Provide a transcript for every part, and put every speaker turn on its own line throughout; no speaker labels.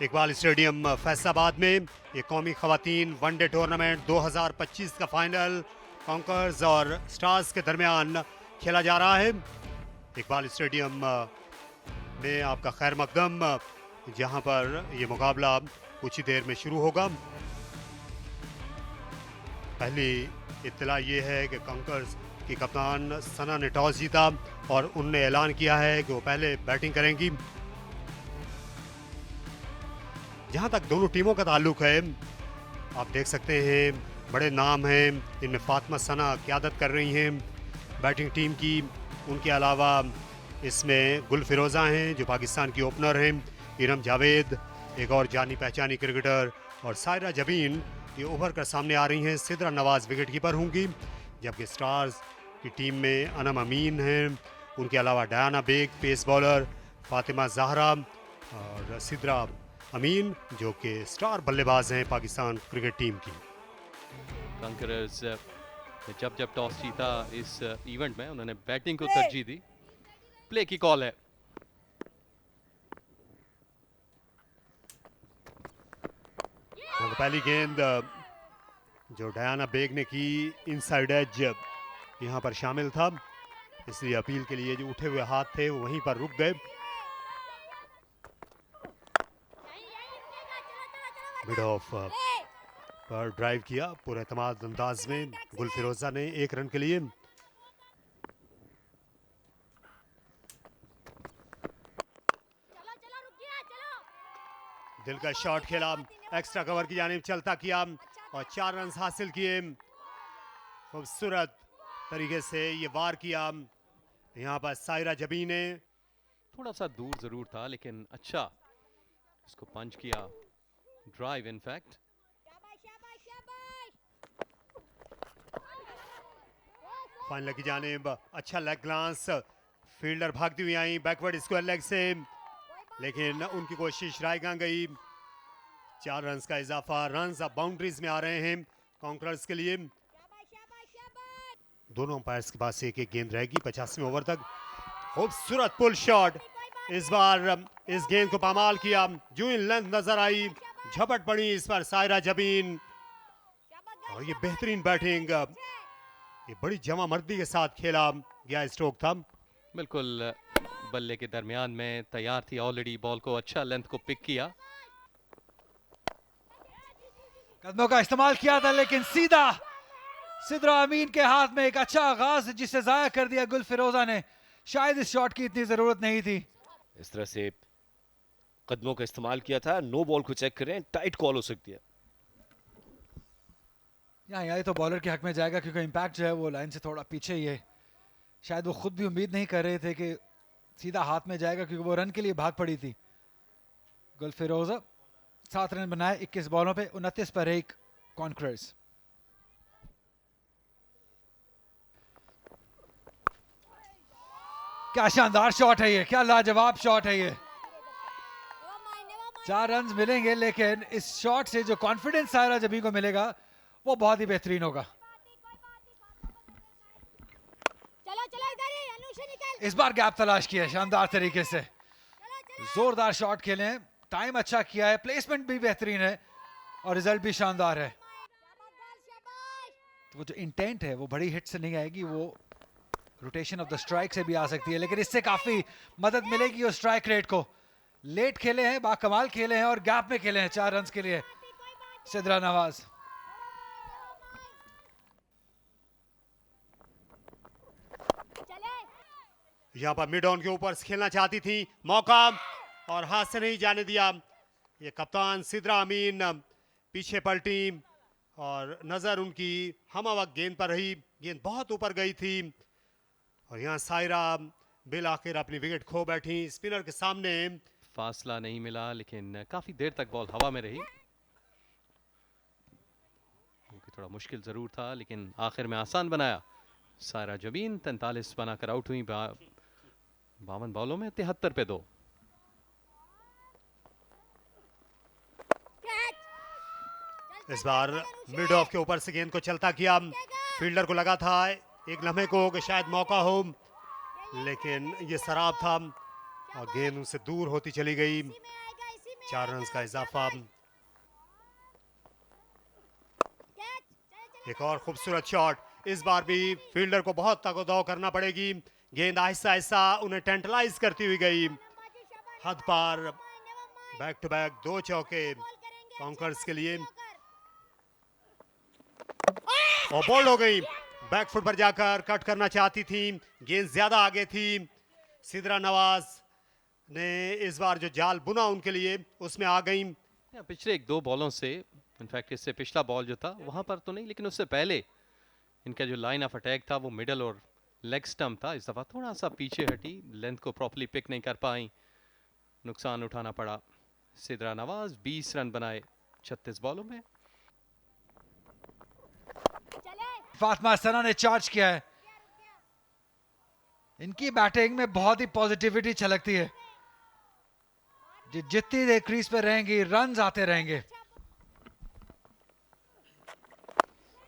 Iqbal stadium Faisalabad में ये कौमी खवातीन वनडे टूर्नामेंट 2025 का फाइनल कॉन्कर्स और स्टार्स के दरमियान खेला जा रहा है। इकबाल स्टेडियम में आपका खैर मकदम, जहां पर ये मुकाबला कुछ ही देर में शुरू होगा। पहली इत्तला ये है कि कॉन्कर्स की कप्तान सना ने टॉस जीता और उनने ऐलान किया है कि वो पहले बैटिंग करेंगी। जहां तक दोनों टीमों का ताल्लुक है, आप देख सकते हैं बड़े नाम हैं, इनमें फातिमा सना क़यादत कर रही हैं बैटिंग टीम की। उनके अलावा इसमें गुल फिरोज़ा हैं जो पाकिस्तान की ओपनर हैं, इरम जावेद एक और जानी पहचानी क्रिकेटर, और सायरा जबीन ये उभर कर सामने आ रही हैं। सिद्रा नवाज़ विकेट कीपर होंगी, जबकि स्टार्स की टीम में अनम अमीन हैं, उनके अलावा Diana Baig pace bowler, Fatima Zahra और सिद्रा अमीन जो कि स्टार बल्लेबाज हैं पाकिस्तान क्रिकेट टीम की।
कॉन्करर्स ने जब टॉस जीता इस इवेंट में उन्होंने बैटिंग को तरजीह दी। प्ले की कॉल है।
तो पहली गेंद जो डायना बेग ने की, इनसाइड एज यहां पर शामिल था, इसलिए अपील के लिए जो उठे हुए हाथ थे वो वहीं पर रुक गए। मिड ऑफ पर ड्राइव किया पूरे एतमाद अंदाज में गुल फिरोजा ने 1 रन के लिए। दिल का शॉट खेला, एक्स्ट्रा कवर की जानिब चलता किया और 4 रन हासिल किए। खूबसूरत तरीके से ये वार किया। यहाँ पर सायरा जबी ने
थोड़ा सा दूर जरूर था लेकिन अच्छा इसको पंच किया, ड्राइव इनफैक्ट।
फाइनल की जानिब अच्छा लेग ग्लांस, फील्डर भागती हुई आई बैकवर्ड स्क्वायर लेग से, लेकिन उनकी कोशिश रायगां गई। 4 रन का इजाफा, रन अब बाउंड्रीज में आ रहे हैं कॉन्करर्स के लिए। दोनों अंपायर्स के पास एक गेंद रहेगी 85वें ओवर तक। खूबसूरत पुल शॉट, इस बार इस गेंद को पामाल किया, जो इन लेंथ नजर आई, झपट पड़ी इस पर सायरा जबीन, और ये बेहतरीन बैटिंग, ये बड़ी जमा मर्दी के साथ खेला गया स्ट्रोक था।
बिल्कुल बल्ले के दरमियान में तैयार थी ऑलरेडी, बॉल को अच्छा लेंथ को पिक किया,
कदमों का इस्तेमाल किया था, लेकिन सीधा सिद्रा अमीन के हाथ में एक अच्छा आगाज जिसे जाया कर दिया गुल फिरोजा ने। शायद इस शॉट की इतनी जरूरत नहीं थी।
इस तरह से कदमों का इस्तेमाल किया था। नो बॉल को चेक करें, टाइट कॉल हो सकती है।
यहाँ तो बॉलर के हक में जाएगा क्योंकि इम्पैक्ट जो है वो लाइन से थोड़ा पीछे ही है। शायद वो खुद भी उम्मीद नहीं कर रहे थे कि सीधा हाथ में जाएगा, क्योंकि वो रन के लिए भाग पड़ी थी। गुल फिरोजा 7 रन बनाए 21 बॉलों पे, 29 पर 1 कॉन्करर्स। क्या शानदार शॉट है ये, क्या लाजवाब शॉट है ये। 4 रन मिलेंगे, लेकिन इस शॉट से जो कॉन्फिडेंस सायरा जबी को मिलेगा वो बहुत ही बेहतरीन होगा। इस बार गैप तलाश किया शानदार तरीके से, जोरदार शॉट खेले हैं, टाइम अच्छा किया है, प्लेसमेंट भी बेहतरीन है और रिजल्ट भी शानदार है। तो वो जो इंटेंट है वो बड़ी हिट से नहीं आएगी, वो रोटेशन ऑफ द स्ट्राइक से भी आ सकती है, लेकिन इससे काफी मदद मिलेगी उस स्ट्राइक रेट को। लेट खेले हैं, बाकमाल खेले हैं और गैप में खेले हैं 4 रन के लिए सिद्रा नवाज।
यहाँ पर मिड ऑन के ऊपर खेलना चाहती थी, मौका और हाथ से नहीं जाने दिया। ये कप्तान सिद्रा अमीन पीछे पलटी और नजर उनकी हम वक्त गेंद पर रही, गेंद बहुत ऊपर गई थी और यहाँ सायरा बिल आखिर अपनी विकेट खो बैठी स्पिनर के सामने।
फासला नहीं मिला लेकिन काफी देर तक बॉल हवा में रही, थोड़ा मुश्किल जरूर था लेकिन आखिर में आसान बनाया। सायरा जबीन 43 बनाकर आउट हुई 52 बॉलों में 73 पे 2।
इस बार मिड ऑफ के ऊपर से गेंद को चलता किया, फील्डर को लगा था एक लम्हे को कि शायद मौका हो, लेकिन ये सराब था और गेंद उनसे दूर होती चली गई। 4 रन का इजाफा। एक और खूबसूरत शॉट, इस बार भी फील्डर को बहुत ताकतों करना पड़ेगी। गेंद आहिस्ता आहिस्ता उन्हें टेंटलाइज करती हुई गई, हद पार। बैक टू बैक 2 चौके कॉन्कर्स के लिए, और बोल्ड हो गई। बैक फुट पर जाकर कट करना चाहती थी, गेंद ज्यादा आगे थी। सिद्रा नवाज ने इस बार जो जाल बुना उनके लिए उसमें आ गई।
पिछले 1-2 बॉलों से, इनफैक्ट इससे पिछला बॉल जो था वहां पर तो नहीं, लेकिन उससे पहले इनका जो लाइन ऑफ अटैक था वो मिडल और लेग स्टंप था। इस दफा थोड़ा सा पीछे हटी, लेंथ को प्रॉपर्ली पिक नहीं कर पाई, नुकसान उठाना पड़ा। सिद्रा नवाज 20 रन बनाए 36 बॉलों में।
फातिमा सना ने चार्ज किया है। इनकी बैटिंग में बहुत ही पॉजिटिविटी छलकती है। जितनी देर क्रीज पे रहेंगी रन्स आते रहेंगे।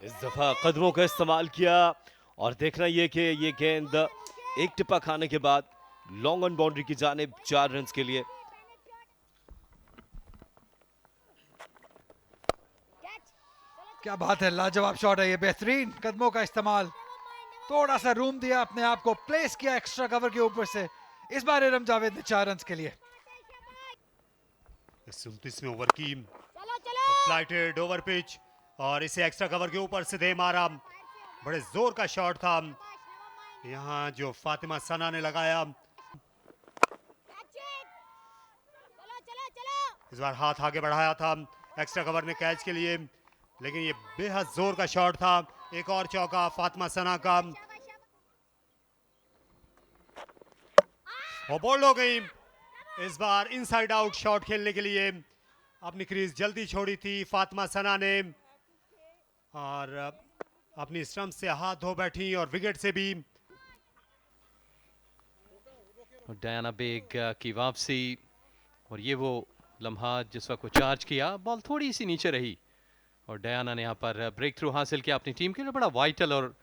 इस दफा कदमों का इस्तेमाल किया और देखना यह कि ये गेंद एक टिप्पा खाने के बाद लॉन्ग ऑन बाउंड्री की जानिब 4 रन के लिए।
क्या बात है, लाजवाब शॉट है ये, बेहतरीन कदमों का इस्तेमाल। थोड़ा सा रूम दिया अपने आप को, प्लेस किया एक्स्ट्रा कवर के ऊपर से। इस बार इरम जावेद ने 4 रन के लिए।
29वें ओवर की फ्लाइटेड ओवर पिच, और इसे एक्स्ट्रा कवर के ऊपर से दे मारा। बड़े जोर का शॉट था यहाँ जो फातिमा सना ने लगाया। इस बार हाथ आगे बढ़ाया था एक्स्ट्रा कवर ने कैच के लिए, लेकिन ये बेहद जोर का शॉट था। एक और चौका फातिमा सना का, और बोल्ड हो गई। इस बार इनसाइड आउट शॉट खेलने के लिए अपनी क्रीज जल्दी छोड़ी थी फातिमा सना ने, और अपनी स्टंप से हाथ धो बैठी और विकेट से भी।
और डायना बेग की वापसी, और ये वो लम्हा जिस वक्त को चार्ज किया, बॉल थोड़ी सी नीचे रही और डायना ने यहाँ पर ब्रेक थ्रू हासिल किया अपनी टीम के लिए। बड़ा वाइटल और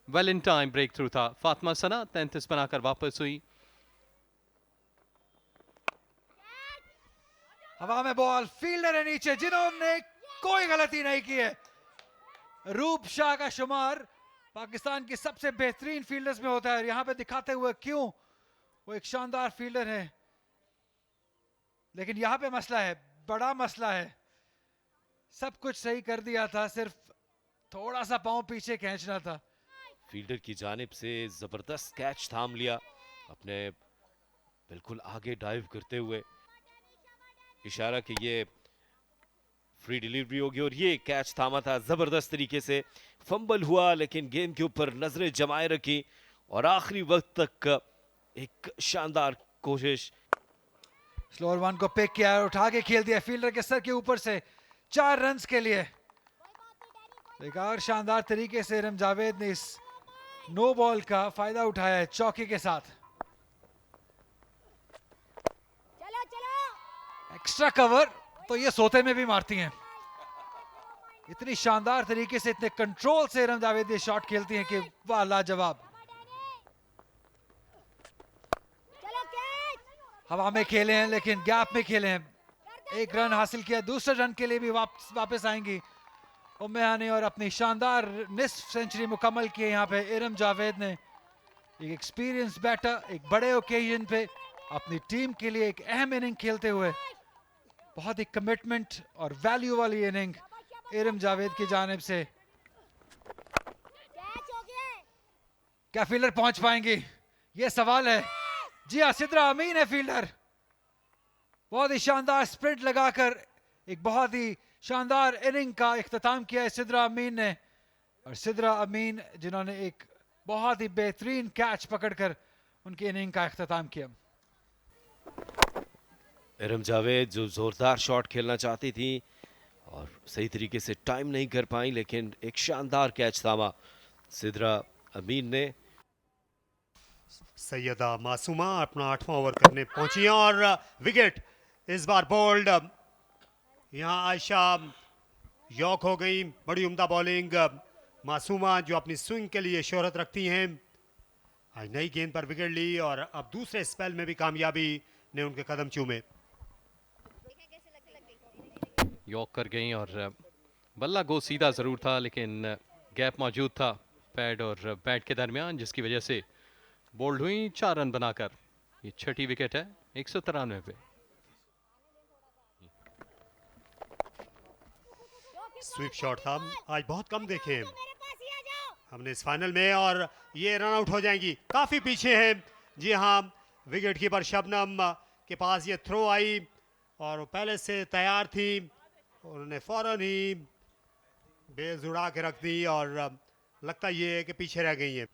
well in time breakthrough था। फातिमा सना 33 बनाकर वापस हुई।
हवा में बॉल, फील्डर है नीचे जिन्होंने कोई गलती नहीं की है। रूप शाह का शुमार पाकिस्तान की सबसे बेहतरीन फील्डर्स में होता है, यहां पे दिखाते हुए क्यों वो एक शानदार फील्डर है। लेकिन यहां पे मसला है, बड़ा मसला है। सब कुछ सही कर दिया था, सिर्फ थोड़ा सा पांव पीछे खींचना था।
फील्डर की जानिब से जबरदस्त कैच थाम लिया, अपने बिल्कुल आगे डाइव करते हुए इशारा कि ये फ्री डिलीवरी होगी, और ये कैच थामा था जबरदस्त तरीके से। फंबल हुआ लेकिन गेंद के ऊपर नजरें जमाए रखी और आखिरी वक्त तक एक शानदार कोशिश।
स्लोअर वन को पिक किया और उठा के खेल दिया फील्डर के सर के ऊपर से 4 रन के लिए। एक और शानदार तरीके से इरम जावेद ने इस नो बॉल का फायदा उठाया है चौके के साथ। एक्स्ट्रा कवर तो ये सोते में भी मारती हैं। इतनी शानदार तरीके से, इतने कंट्रोल से इरम जावेद ये शॉट खेलती हैं कि वाह, लाजवाब। हवा में खेले हैं लेकिन गैप में खेले हैं। 1 रन हासिल किया, दूसरे रन के लिए भी वापस आएंगी उम्मे हानी, और अपनी शानदार निस्फ सेंचुरी मुकम्मल की है यहाँ पे इरम जावेद ने। एक एक्सपीरियंस बैटर, एक बड़े ओकेजन पे अपनी टीम के लिए एक अहम इनिंग खेलते हुए, बहुत ही कमिटमेंट और वैल्यू वाली इनिंग इरम जावेद की जानिब से। क्या फील्डर पहुंच पाएंगी, ये सवाल है। जी हाँ, सिद्रा अमीन है फील्डर। बहुत ही शानदार स्प्रिंट लगाकर एक बहुत ही शानदार इनिंग का इख्तिताम किया है सिद्रा अमीन ने। और सिद्रा अमीन जिन्होंने एक बहुत ही बेहतरीन कैच पकड़कर उनकी इनिंग का इख्तिताम किया।
इरम जावेद जो जोरदार शॉट खेलना चाहती थी और सही तरीके से टाइम नहीं कर पाई, लेकिन एक शानदार कैच थामा सिद्रा अमीन ने।
सैयदा मासूमा अपना 8वां ओवर करने पहुंची हैं और विकेट इस बार बोल्ड। यहाँ आयशा यॉक हो गई। बड़ी उम्दा बॉलिंग मासूमा जो अपनी स्विंग के लिए शोहरत रखती हैं, आज नई गेंद पर विकेट ली और अब दूसरे स्पेल में भी कामयाबी ने उनके कदम चूमे।
यॉक कर गई और बल्ला गो सीधा ज़रूर था, लेकिन गैप मौजूद था पैड और बैट के दरमियान, जिसकी वजह से बोल्ड हुई 4 रन बनाकर। ये छठी विकेट है 193 पे।
स्वीप शॉट था, आज बहुत कम देखे हैं हमने इस फाइनल में, और ये रन आउट हो जाएंगी। काफी पीछे हैं, जी हाँ, विकेट कीपर शबनम के पास ये थ्रो आई और वो पहले से तैयार थी, उन्होंने फौरन ही बेल्स उड़ा के रख दी और लगता ये है कि पीछे रह गई है।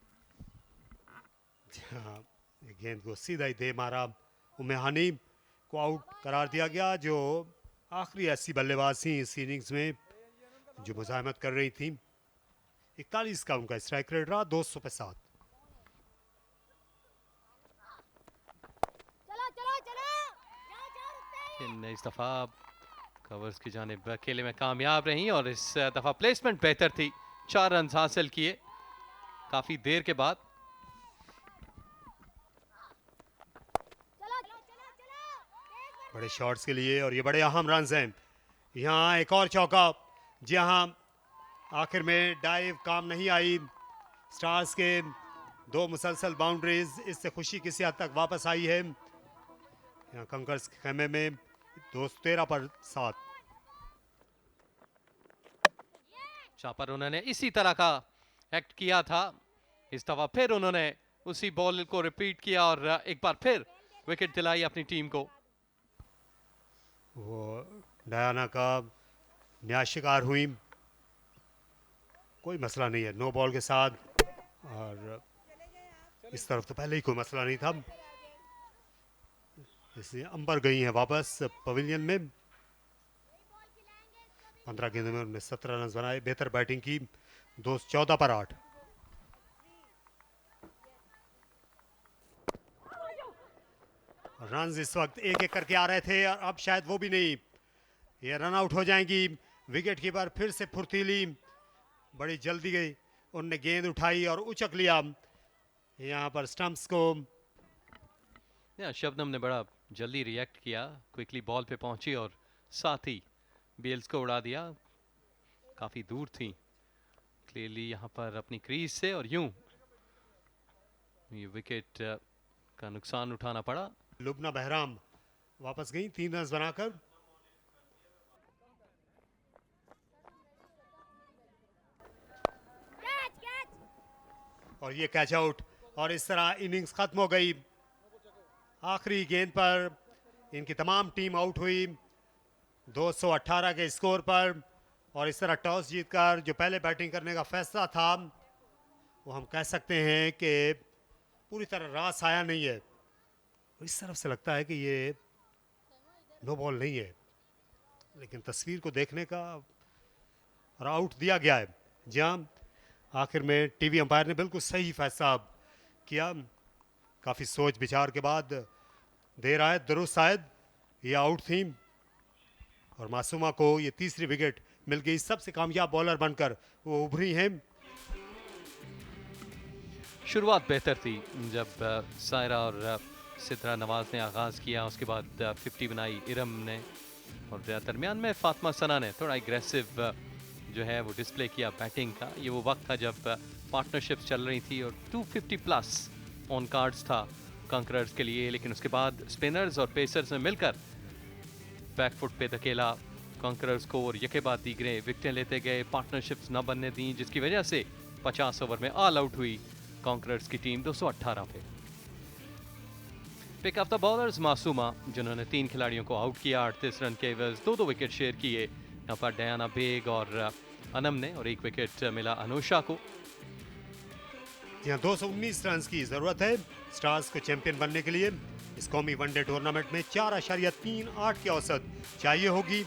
हाँ, गेंद को सीधा ही दे मारा। उम्मे हानी को आउट करार दिया गया, जो आखिरी ऐसी बल्लेबाज थी इस इनिंग्स में जो मुजाहमत कर रही थी। 41 का उनका स्ट्राइक रेट रहा, 200 पे 7।
इस दफा कवर्स की जानिब अकेले में कामयाब रही और इस दफा प्लेसमेंट बेहतर थी। 4 रन हासिल किए काफी देर के बाद।
बड़े शॉट्स के लिए और ये बड़े अहम रन हैं। यहाँ एक और चौका, जहाँ आखिर में डाइव काम नहीं आई। स्टार्स के 2 मुसलसल बाउंड्रीज, इससे खुशी किसी हद तक वापस आई है। यहाँ कंकर्स के खेमे में 213 पर 7।
पर उन्होंने इसी तरह का एक्ट किया था। इस दफा फिर उन्होंने उसी बॉल को रिपीट किया और एक बार फिर विकेट दिलाई अपनी टीम को।
वो डायना का न्याय शिकार हुई, कोई मसला नहीं है नो बॉल के साथ, और इस तरफ तो पहले ही कोई मसला नहीं था। इसलिए अंबर गई हैं वापस पवेलियन में। 15 गेंदों में उन्होंने 17 रन बनाए, बेहतर बैटिंग की। 14 पर 8। रन इस वक्त एक एक करके आ रहे थे और अब शायद वो भी नहीं, ये रन आउट हो जाएंगी। विकेट कीपर फिर से फुर्तीली, बड़ी जल्दी गई, उनने गेंद उठाई और उचक लिया यहाँ पर स्टंप्स को।
शबनम ने बड़ा जल्दी रिएक्ट किया, क्विकली बॉल पे पहुंची और साथ ही बेल्स को उड़ा दिया। काफी दूर थी क्लियरली यहाँ पर अपनी क्रीज से, और यूं ये विकेट का नुकसान उठाना पड़ा।
लुबना बहराम वापस गई 3 रन बनाकर। और ये कैच आउट, और इस तरह इनिंग्स खत्म हो गई। आखिरी गेंद पर इनकी तमाम टीम आउट हुई 218 के स्कोर पर, और इस तरह टॉस जीतकर जो पहले बैटिंग करने का फैसला था, वो हम कह सकते हैं कि पूरी तरह रास आया नहीं है। इस तरफ से लगता है कि ये नो बॉल नहीं है, लेकिन तस्वीर को देखने का और आउट दिया गया है, जहां आखिर में टीवी अंपायर ने बिल्कुल सही फैसला किया। काफ़ी सोच विचार के बाद दे रहा है, दुरुस्त शायद ये आउट थी, और मासूमा को ये तीसरी विकेट मिल गई। सबसे कामयाब बॉलर बनकर वो उभरी हैं।
शुरुआत बेहतर थी जब सायरा और सिद्रा नवाज ने आगाज़ किया, उसके बाद 50 बनाई इरम ने, और दरमियान में फातिमा सना ने थोड़ा एग्रेसिव जो है वो डिस्प्ले किया बैटिंग का। ये वो वक्त था जब पार्टनरशिप चल रही थी और 250 प्लस ऑन कार्ड्स था कंकरर्स के लिए, लेकिन उसके बाद स्पिनर्स और पेसर्स ने मिलकर बैकफुट पे धकेला कंकरर्स को, और यके बाद दीगरे विकेटें लेते गए, पार्टनरशिप्स न बनने दी, जिसकी वजह से 50 ओवर में ऑल आउट हुई कंकरर्स की टीम 218 पे। Pick of the bowlers Masooma, जिन्होंने 3 खिलाड़ियों को आउट किया 38 रन के एवज, 2-2 विकेट शेयर किए। यहाँ पर डयाना बेग और अनम ने, और 1 विकेट मिला अनुषा को।
यहाँ 219 रन की जरूरत है स्टार्स को चैंपियन बनने के लिए। इस कौमी वनडे टूर्नामेंट में 4.38 की औसत चाहिए होगी।